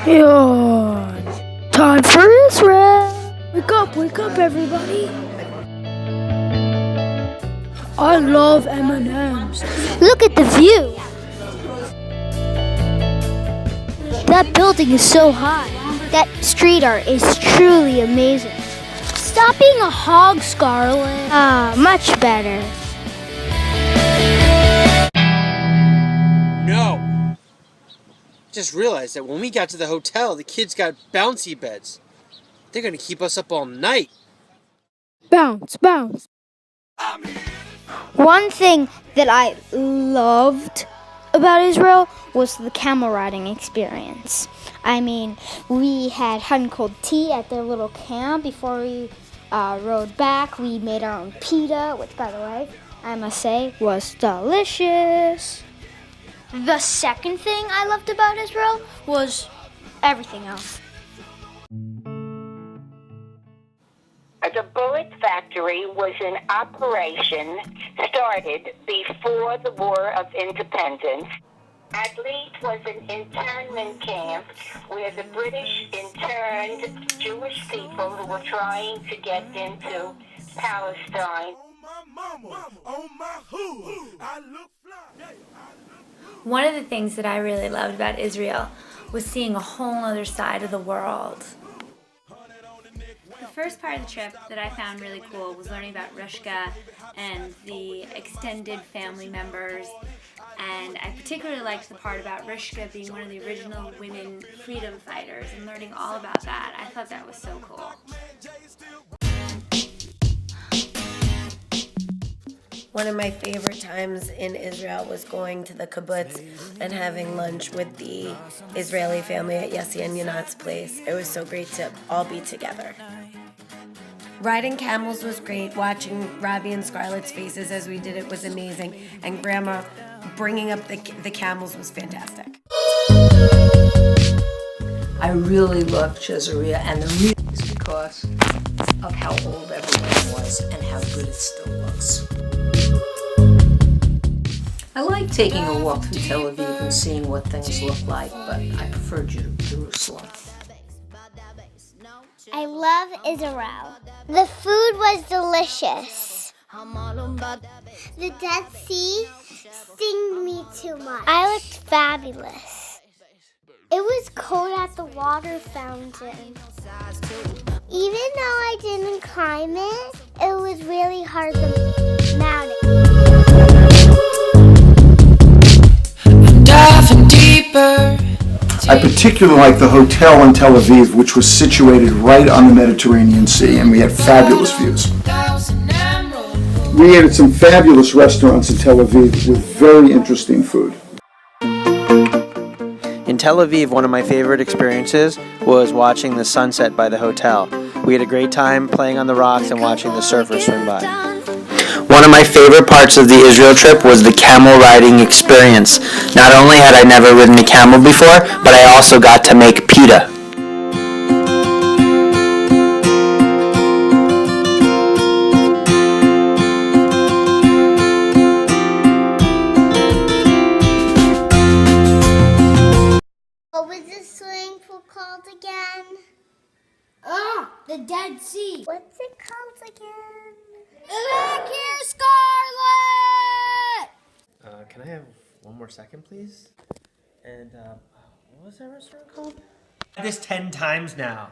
And time for Israel. Wake up, everybody. I love M&Ms. Look at the view. That building is so high. That street art is truly amazing. Stop being a hog, Scarlett. Much better. No. Just realized that when we got to the hotel, the kids got bouncy beds. They're gonna keep us up all night. Bounce, bounce. One thing that I loved about Israel was the camel riding experience. I mean, we had hot and cold tea at their little camp before we rode back. We made our own pita, which, by the way, I must say, was delicious. The second thing I loved about Israel was everything else. The bullet factory was in operation, started before the War of Independence. Adlit was an internment camp where the British interned Jewish people who were trying to get into Palestine. One of the things that I really loved about Israel was seeing a whole other side of the world. The first part of the trip that I found really cool was learning about Rishka and the extended family members. And I particularly liked the part about Rishka being one of the original women freedom fighters and learning all about that. I thought that was so cool. One of my favorite times in Israel was going to the kibbutz and having lunch with the Israeli family at Yossi and Yonat's place. It was so great to all be together. Riding camels was great. Watching Robbie and Scarlett's faces as we did it was amazing. And Grandma bringing up the camels was fantastic. I really loved Caesarea, and the reason is because of how old everyone was and how good it still looks. I like taking a walk through Tel Aviv and seeing what things look like, but I prefer Jerusalem. I love Israel. The food was delicious. The Dead Sea stinged me too much. I looked fabulous. It was cold at the water fountain. Even though I didn't climb it, it was really hard to mount it. Diving deeper. I particularly liked the hotel in Tel Aviv, which was situated right on the Mediterranean Sea, and we had fabulous views. We ate at some fabulous restaurants in Tel Aviv with very interesting food. In Tel Aviv, one of my favorite experiences was watching the sunset by the hotel. We had a great time playing on the rocks and watching the surfers swim by. One of my favorite parts of the Israel trip was the camel riding experience. Not only had I never ridden a camel before, but I also got to make pita. What was the swimming pool called again? The Dead Sea. What's it called again? Back here, Scarlett! Can I have one more second, please? And, what was that restaurant called? This 10 times now.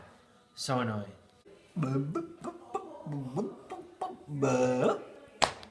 So annoying.